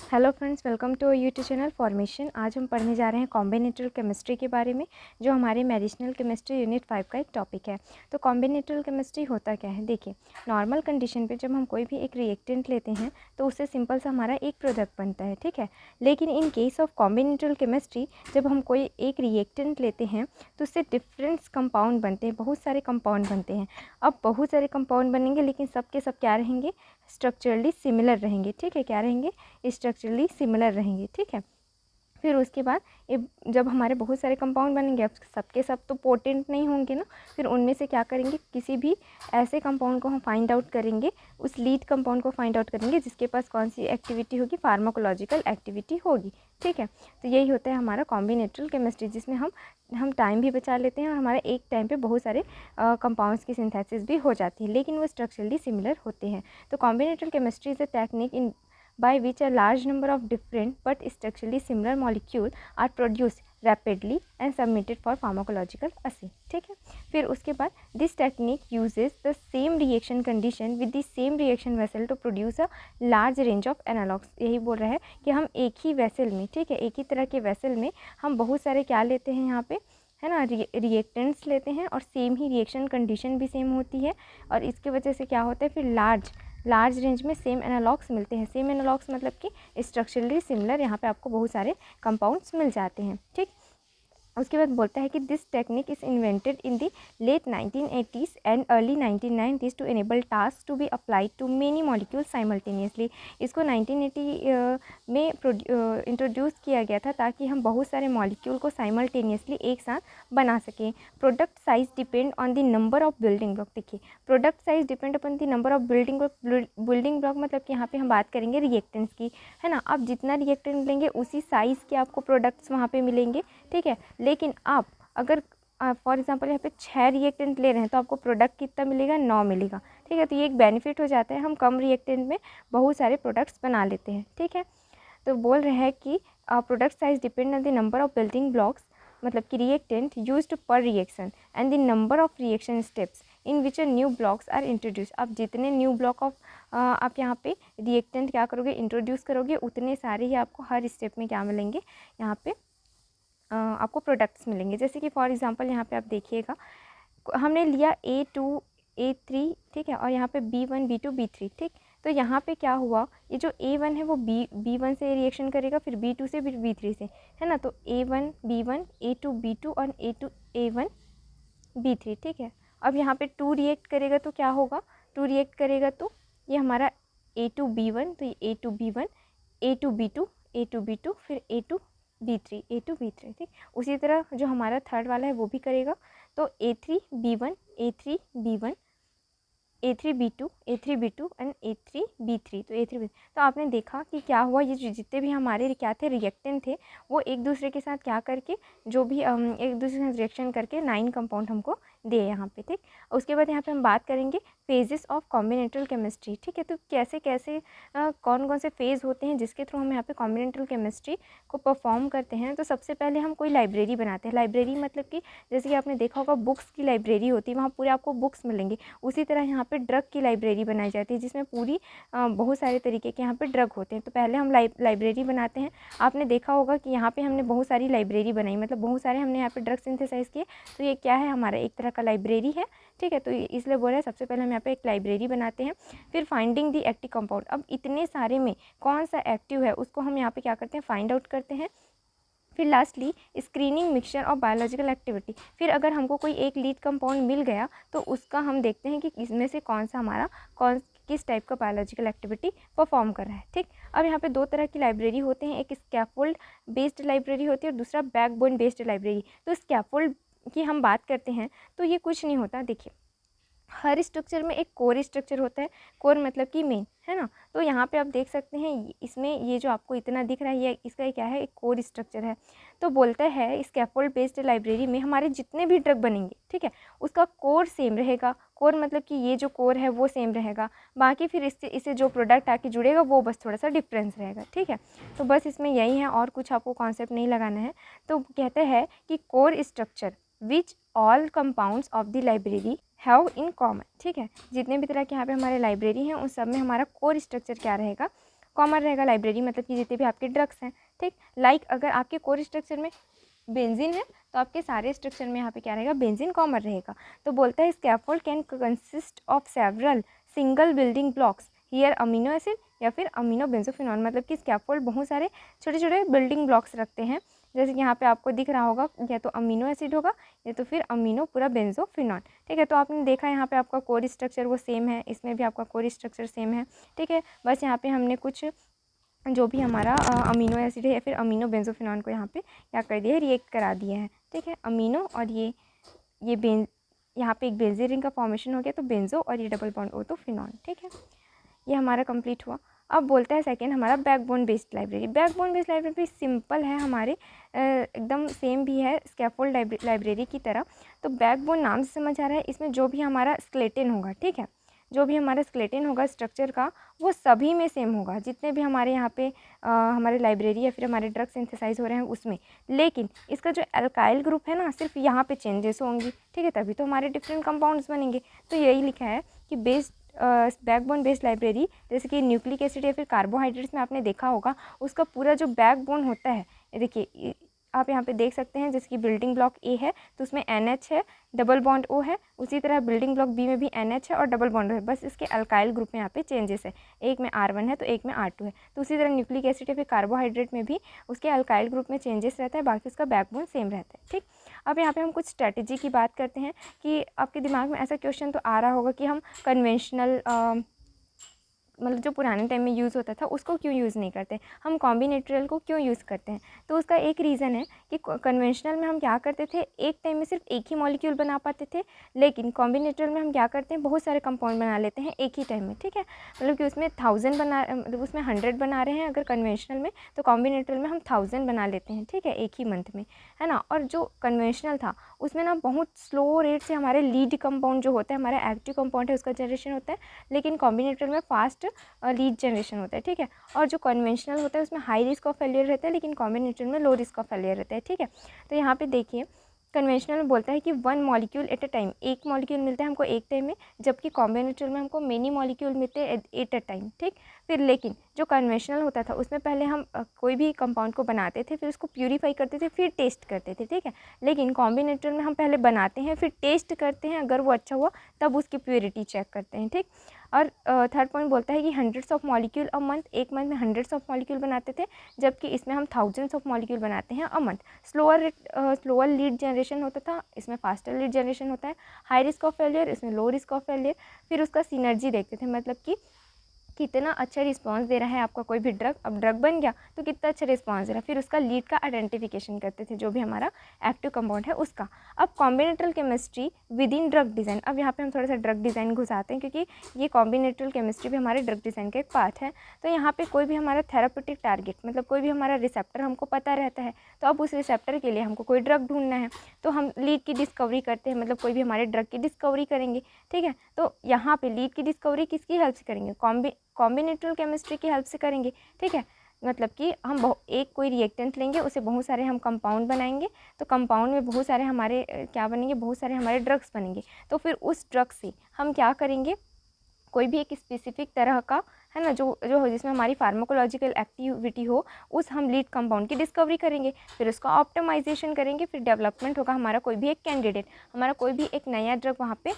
Hello friends, welcome to YouTube channel formation. आज हम पढ़ने जा रहे हैं कॉम्बिनेटोरियल केमिस्ट्री के बारे में, जो हमारे मेडिसिनल केमिस्ट्री यूनिट 5 का एक टॉपिक है। तो कॉम्बिनेटोरियल केमिस्ट्री होता क्या है? देखिए, नॉर्मल कंडीशन पे जब हम कोई भी एक रिएक्टेंट लेते हैं तो उससे सिंपल सा हमारा एक प्रोडक्ट बनता है, ठीक है। लेकिन in case of combinatorial chemistry जब हम कोई एक रिएक्टेंट लेते हैं तो उससे डिफरेंट कंपाउंड बनते हैं, बहुत सारे कंपाउंड बनते हैं। अब बहुत सारे कंपाउंड बनेंगे, लेकिन सब के सब क्या रहेंगे? स्ट्रक्चरली सिमिलर रहेंगे, ठीक है। क्या रहेंगे? स्ट्रक्चरली सिमिलर रहेंगे, ठीक है। फिर उसके बाद जब हमारे बहुत सारे कंपाउंड बनेंगे, अब सबके सब तो पोटेंट नहीं होंगे ना। फिर उनमें से क्या करेंगे? किसी भी ऐसे कंपाउंड को हम फाइंड आउट करेंगे, उस लीड कंपाउंड को फाइंड आउट करेंगे जिसके पास कौन सी एक्टिविटी होगी? फार्माकोलॉजिकल एक्टिविटी होगी, ठीक है। तो यही होता है हमारा कॉम्बिनेटोरियल केमिस्ट्री, जिसमें हम टाइम भी बचा लेते हैं और हमारे एक टाइम पे बहुत सारे कंपाउंड्स की सिंथेसिस भी हो जाती है, लेकिन वो स्ट्रक्चरली सिमिलर होते हैं। तो combinatorial chemistry is a technique in by which a large number of different but structurally similar molecules are produced rapidly and submitted for pharmacological assay, ठीक है। फिर उसके बाद this technique uses the same reaction condition with the same reaction vessel to produce a large range of analogues। यही बोल रहा है कि हम एक ही वेसल में, ठीक है, एक ही तरह के वेसल में हम बहुत सारे क्या लेते हैं यहाँ पे, है ना, रिएक्टेंट्स लेते हैं और सेम ही रिएक्शन कंडीशन भी सेम होती है। और इसकी वजह से क्या होता है? फिर लार्ज रेंज में सेम एनालॉग्स मिलते हैं। सेम एनालॉग्स मतलब कि स्ट्रक्चरली सिमिलर, यहाँ पे आपको बहुत सारे कंपाउंड्स मिल जाते हैं, ठीक। उसके बाद बोलता है कि this technique is invented in the late 1980s and early 1990s to enable task to be applied to many molecule simultaneously. इसको 1980 में इंट्रोड्यूस किया गया था ताकि हम बहुत सारे मॉलिक्यूल को साइमल्टेनियसली एक साथ बना सकें। Product size depend on the number of building block. देखिए, product size depend upon the number of building block. Building block मतलब कि यहाँ पे हम बात करेंगे रिएक्टेंट्स की, है ना। आप जितना रिएक्टेंट लेंगे उसी साइज़ के आपको प्रोडक्ट्स वहाँ पे मिलेंगे, ठीक है। लेकिन आप अगर फॉर एग्जांपल यहाँ पे 6 रिएक्टेंट ले रहे हैं तो आपको प्रोडक्ट कितना मिलेगा? 9 मिलेगा, ठीक है। तो ये एक बेनिफिट हो जाता है, हम कम रिएक्टेंट में बहुत सारे प्रोडक्ट्स बना लेते हैं, ठीक है। तो बोल रहे हैं कि product size depend on the number of building blocks, मतलब कि reactant used per reaction and the number of reaction steps in which new blocks are introduce. आप जितने न्यू ब्लॉक ऑफ आप यहाँ पे रिएक्टेंट क्या करोगे? इंट्रोड्यूस करोगे, उतने सारे ही आपको हर स्टेप में क्या मिलेंगे? यहाँ पे आपको प्रोडक्ट्स मिलेंगे। जैसे कि फॉर एग्जांपल यहाँ पे आप देखिएगा, हमने लिया A2 A3, ठीक है, और यहाँ पे B1 B2 B3, ठीक। तो यहाँ पे क्या हुआ? ये जो A1 है वो B1 से रिएक्शन करेगा, फिर B2 से, फिर B3 से, है ना। तो A1 B1 A2 B2 और A2 A1 B3, ठीक है। अब यहाँ पे 2 रिएक्ट करेगा तो क्या होगा? 2 रिएक्ट करेगा तो ये हमारा A2 B1, तो ये A2 B1 A2 B2 A2 B2 फिर A2 B3, ठीक। उसी तरह जो हमारा थर्ड वाला है वो भी करेगा, तो A3 B1 A3 B1 A3 B2 A3 B2 and A3 B3, तो A3 B3। तो आपने देखा कि क्या हुआ? ये जितने भी हमारे क्या थे, रिएक्टेंट थे, वो एक दूसरे के साथ क्या करके, जो भी एक दूसरे के साथ रिएक्शन करके 9 कंपाउंड हमको दे यहाँ पे, ठीक। उसके बाद यहाँ पे हम बात करेंगे फेजेस ऑफ कॉम्बिनेटोरियल केमिस्ट्री, ठीक है। तो कैसे कैसे कौन कौन से फेज़ होते हैं जिसके थ्रू हम यहाँ पे कॉम्बिनेटोरियल केमिस्ट्री को परफॉर्म करते हैं। तो सबसे पहले हम कोई लाइब्रेरी बनाते हैं। लाइब्रेरी मतलब कि जैसे कि आपने देखा होगा बुक्स की लाइब्रेरी होती है, वहाँ पूरे आपको बुक्स मिलेंगे। उसी तरह यहाँ पे ड्रग की लाइब्रेरी बनाई जाती है, जिसमें पूरी बहुत सारे तरीके के यहाँ पे ड्रग होते हैं। तो पहले हम लाइब्रेरी बनाते हैं। आपने देखा होगा कि यहाँ पे हमने बहुत सारी लाइब्रेरी बनाई, मतलब बहुत सारे हमने यहाँ पे ड्रग सिंथेसाइज किए। तो ये क्या है? हमारा एक तरह का लाइब्रेरी है, ठीक है। तो इसलिए बोल रहे हैं सबसे पहले हम यहाँ पे एक लाइब्रेरी बनाते हैं। फिर फाइंडिंग दी एक्टिव कंपाउंड। अब इतने सारे में कौन सा एक्टिव है उसको हम यहाँ पे क्या करते हैं? फाइंड आउट करते हैं। फिर लास्टली स्क्रीनिंग मिक्सचर और बायोलॉजिकल एक्टिविटी। फिर अगर हमको कोई एक लीड कंपाउंड मिल गया तो उसका हम देखते हैं कि इसमें से कौन सा हमारा किस टाइप का बायोलॉजिकल एक्टिविटी परफॉर्म कर रहा है, ठीक। अब यहाँ पे 2 तरह की लाइब्रेरी होते हैं, एक स्कैफोल्ड बेस्ड लाइब्रेरी होती है और दूसरा बैकबोन बेस्ड लाइब्रेरी। तो स्कैफोल्ड की हम बात करते हैं तो ये कुछ नहीं होता। देखिए, हर स्ट्रक्चर में एक कोर स्ट्रक्चर होता है। कोर मतलब कि मेन, है ना। तो यहाँ पे आप देख सकते हैं इसमें ये जो आपको इतना दिख रहा है ये इसका क्या है? एक कोर स्ट्रक्चर है। तो बोलता है स्कैफोल्ड बेस्ड लाइब्रेरी में हमारे जितने भी ड्रग बनेंगे, ठीक है, उसका कोर सेम रहेगा। कोर मतलब कि ये जो कोर है वो सेम रहेगा, बाकी फिर इससे जो प्रोडक्ट आके जुड़ेगा वो बस थोड़ा सा डिफरेंस रहेगा, ठीक है। तो बस इसमें यही है, और कुछ आपको कॉन्सेप्ट नहीं लगाना है। तो कहते हैं कि core structure which all compounds of the library have in common, ठीक है। जितने भी तरह के यहाँ पे हमारे लाइब्रेरी हैं उन सब में हमारा कोर स्ट्रक्चर क्या रहेगा? कॉमन रहेगा। लाइब्रेरी मतलब कि जितने भी आपके ड्रग्स हैं, ठीक। लाइक अगर आपके कोर स्ट्रक्चर में बेंजीन है तो आपके सारे स्ट्रक्चर में यहाँ पे क्या रहेगा, बेंजीन कॉमन रहेगा। तो बोलता है scaffold can consist of several single building blocks here amino acid या फिर अमीनो बेंजोफिनॉन, मतलब कि स्कैफोल्ड बहुत सारे छोटे छोटे बिल्डिंग ब्लॉक्स रखते हैं। जैसे कि यहाँ पे आपको दिख रहा होगा, या तो अमीनो एसिड होगा या तो फिर अमीनो पूरा बेंजोफिनॉन, ठीक है। तो आपने देखा यहाँ पे आपका कोर स्ट्रक्चर वो सेम है, इसमें भी आपका कोर स्ट्रक्चर सेम है, ठीक है। बस यहाँ पे हमने कुछ जो भी हमारा अमीनो एसिड है या फिर अमीनो बेंजोफिनॉन को यहाँ पे क्या कर दिया है, रिएक्ट करा दिए हैं, ठीक है। अमीनो और ये यहाँ पे एक बेंजीन रिंग का फॉर्मेशन हो गया, तो बेंजो और ये डबल बॉन्ड ओ तो फिनॉन, ठीक है। ये हमारा कंप्लीट हुआ। अब बोलता है सेकंड हमारा backbone based library. Backbone based library simple है हमारे, एकदम सेम भी है स्कैफोल्ड लाइब्रेरी की तरह। तो बैकबोन नाम से समझ आ रहा है, इसमें जो भी हमारा स्केलेटन होगा, ठीक है, जो भी हमारा स्केलेटन होगा स्ट्रक्चर का, वो सभी में सेम होगा, जितने भी हमारे यहाँ पे हमारे लाइब्रेरी या फिर हमारे ड्रग सिंथेसाइज हो रहे हैं उसमें। लेकिन इसका जो अल्काइल ग्रुप है ना, सिर्फ यहाँ पे चेंजेस होंगी, ठीक है, तभी तो हमारे डिफरेंट कंपाउंड्स बनेंगे। तो यही लिखा है कि बेस्ड बैकबोन बेस्ड लाइब्रेरी, जैसे कि न्यूक्लिक एसिड या फिर कार्बोहाइड्रेट्स में आपने देखा होगा, उसका पूरा जो बैकबोन होता है, देखिए आप यहाँ पे देख सकते हैं, जैसे कि बिल्डिंग ब्लॉक ए है तो उसमें NH है, डबल बॉन्ड O है, उसी तरह बिल्डिंग ब्लॉक बी में भी NH है और डबल बॉन्ड है, बस इसके अल्काइल ग्रुप में यहाँ पे चेंजेस है, एक में R1 है तो एक में R2 है। तो उसी तरह न्यूक्लिक एसिड या फिर कार्बोहाइड्रेट में भी उसके अल्काइल ग्रुप में चेंजेस रहता है, बाकी उसका बैकबोन सेम रहता है, ठीक। अब यहाँ पे हम कुछ स्ट्रैटेजी की बात करते हैं कि आपके दिमाग में ऐसा क्वेश्चन तो आ रहा होगा कि हम कन्वेंशनल मतलब जो पुराने टाइम में यूज़ होता था उसको क्यों यूज़ नहीं करते, हम कॉम्बिनेटरियल को क्यों यूज़ करते हैं। तो उसका एक रीज़न है कि कन्वेंशनल में हम क्या करते थे, एक टाइम में सिर्फ एक ही मॉलिक्यूल बना पाते थे, लेकिन कॉम्बिनेटरियल में हम क्या करते हैं, बहुत सारे कंपाउंड बना लेते हैं एक ही टाइम में, ठीक है। मतलब कि उसमें 1000 बना, मतलब उसमें 100 बना रहे हैं अगर कन्वेंशनल में, तो कॉम्बिनेटरियल में हम 1000 बना लेते हैं, ठीक है, एक ही मंथ में, है ना। और जो कन्वेंशनल था उसमें ना बहुत स्लो रेट से हमारे लीड कंपाउंड जो होता है, हमारा एक्टिव कंपाउंड है, उसका जनरेशन होता है, लेकिन कॉम्बिनेटरियल में फास्ट लीड जनरेशन होता है, ठीक है। और जो कन्वेंशनल होता है उसमें हाई रिस्क ऑफ फेलियर रहता है, लेकिन कॉम्बिनेटरियल में लो रिस्क ऑफ फेलियर रहता है, ठीक है। तो यहाँ पे देखिए कन्वेंशनल में बोलता है कि 1 मॉलिक्यूल एट अ टाइम, एक मॉलिक्यूल मिलता है हमको एक टाइम में, जबकि कॉम्बिनेटरियल में हमको मेनी मॉलिक्यूल मिलते हैं एट अ टाइम, ठीक। फिर लेकिन जो कन्वेंशनल होता था उसमें पहले हम कोई भी कंपाउंड को बनाते थे, फिर उसको प्यूरीफाई करते थे, फिर टेस्ट करते थे, ठीक है। लेकिन कॉम्बिनेटरियल में हम पहले बनाते हैं, फिर टेस्ट करते हैं, अगर वो अच्छा हुआ तब उसकी प्योरिटी चेक करते हैं, ठीक। और थर्ड पॉइंट बोलता है कि 100s of molecule a month, एक मंथ में 100s ऑफ मॉलिक्यूल बनाते थे, जबकि इसमें हम 1000s ऑफ मॉलिक्यूल बनाते हैं a month. Slower lead generation होता था, इसमें फास्टर लीड जनरेशन होता है। हाई रिस्क ऑफ फेलियर, इसमें लो रिस्क ऑफ फेलियर। फिर उसका सिनर्जी देखते थे, मतलब कि कितना अच्छा रिस्पांस दे रहा है आपका कोई भी ड्रग। अब ड्रग बन गया तो कितना अच्छा रिस्पांस दे रहा है, फिर उसका लीड का आइडेंटिफिकेशन करते थे, जो भी हमारा एक्टिव कंपाउंड है उसका। अब combinatorial chemistry with in drug design, अब यहाँ पे हम थोड़ा सा ड्रग डिज़ाइन घुसाते हैं, क्योंकि ये कॉम्बिनेटरियल केमिस्ट्री भी हमारे ड्रग डिज़ाइन का एक पार्ट है। तो यहाँ पे कोई भी हमारा थेरापेटिक टारगेट, मतलब कोई भी हमारा रिसेप्टर हमको पता रहता है, तो अब उस रिसेप्टर के लिए हमको कोई ड्रग ढूंढना है, तो हम लीड की डिस्कवरी करते हैं, मतलब कोई भी हमारे ड्रग की डिस्कवरी करेंगे, ठीक है। तो यहाँ पे लीड की डिस्कवरी किसकी हेल्प से करेंगे, कॉम्बिनेटरियल केमिस्ट्री की हेल्प से करेंगे, ठीक है। मतलब कि हम एक कोई रिएक्टेंट लेंगे, उसे बहुत सारे हम कंपाउंड बनाएंगे, तो कंपाउंड में बहुत सारे हमारे क्या बनेंगे, बहुत सारे हमारे ड्रग्स बनेंगे। तो फिर उस ड्रग से हम क्या करेंगे, कोई भी एक स्पेसिफिक तरह का, है ना, जो हो जिसमें हमारी फार्माकोलॉजिकल एक्टिविटी हो, उस हम लीड कंपाउंड की डिस्कवरी करेंगे, फिर उसका ऑप्टिमाइजेशन करेंगे, फिर डेवलपमेंट होगा हमारा कोई भी एक कैंडिडेट, हमारा कोई भी एक नया ड्रग वहाँ पे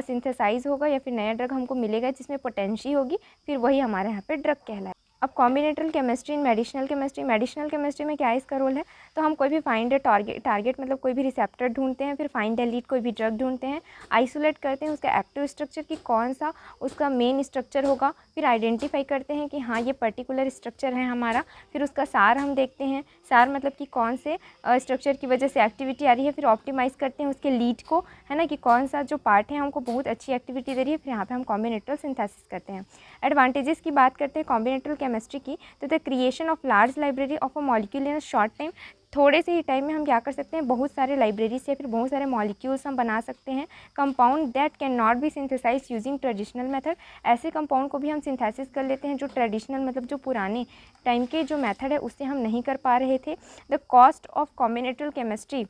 सिंथेसाइज होगा, या फिर नया ड्रग हमको मिलेगा जिसमें पोटेंशियल होगी, फिर वही हमारे यहाँ पे ड्रग कहलाए। अब combinatorial chemistry in medicinal chemistry, medicinal chemistry में क्या इसका रोल है, तो हम कोई भी फाइंड टारगेट मतलब कोई भी रिसेप्टर ढूंढते हैं, फिर फाइंड लीड कोई भी ड्रग ढूंढते हैं, आइसोलेट करते हैं उसका एक्टिव स्ट्रक्चर की कौन सा उसका मेन स्ट्रक्चर होगा, फिर आइडेंटिफाई करते हैं कि हाँ ये पर्टिकुलर स्ट्रक्चर है हमारा, फिर उसका सार हम देखते हैं, सार मतलब कि कौन से स्ट्रक्चर की वजह से एक्टिविटी आ रही है, फिर ऑप्टिमाइज़ करते हैं उसके लीड को, है ना, कि कौन सा जो पार्ट है हमको बहुत अच्छी एक्टिविटी दे रही है, फिर यहाँ पे हम कॉम्बिनेटरियल सिंथेसिस करते हैं। एडवांटेजेस की बात करते हैं कॉम्बिनेटरियल केमिस्ट्री की, तो the creation of large library of a molecule in a short time, थोड़े से ही टाइम में हम क्या कर सकते हैं, बहुत सारे लाइब्रेरीज या फिर बहुत सारे मॉलिक्यूल्स हम बना सकते हैं। Compound that can not be synthesize using traditional method, ऐसे कंपाउंड को भी हम सिंथेसिस कर लेते हैं जो ट्रेडिशनल मतलब जो पुराने टाइम के जो मेथड है उससे हम नहीं कर पा रहे थे। The cost of combinatorial chemistry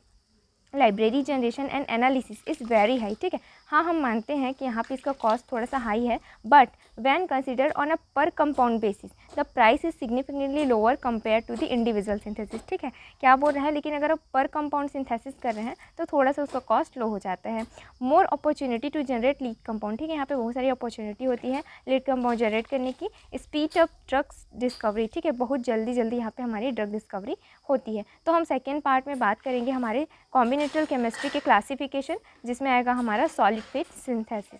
library generation and analysis is very high, ठीक है। हाँ, हम मानते हैं कि यहाँ पे इसका कॉस्ट थोड़ा सा हाई है, but when considered on a per compound basis the price is significantly lower compare to the individual synthesis. ठीक है, क्या बोल रहा है, लेकिन अगर आप पर कंपाउंड सिंथेसिस कर रहे हैं तो थोड़ा सा उसका कॉस्ट लो हो जाता है। More opportunity to generate lead compound. ठीक है, यहाँ पे बहुत सारी अपॉर्चुनिटी होती है लीड कंपाउंड जनरेट करने की। Speed of drugs discovery. ठीक है, बहुत जल्दी जल्दी यहाँ पे हमारी ड्रग डिस्कवरी होती है। तो हम सेकेंड पार्ट में बात करेंगे हमारे कॉम्बिनेटोरियल केमिस्ट्री के क्लासिफिकेशन, जिसमें आएगा हमारा सॉलिड फेज सिंथेसिस।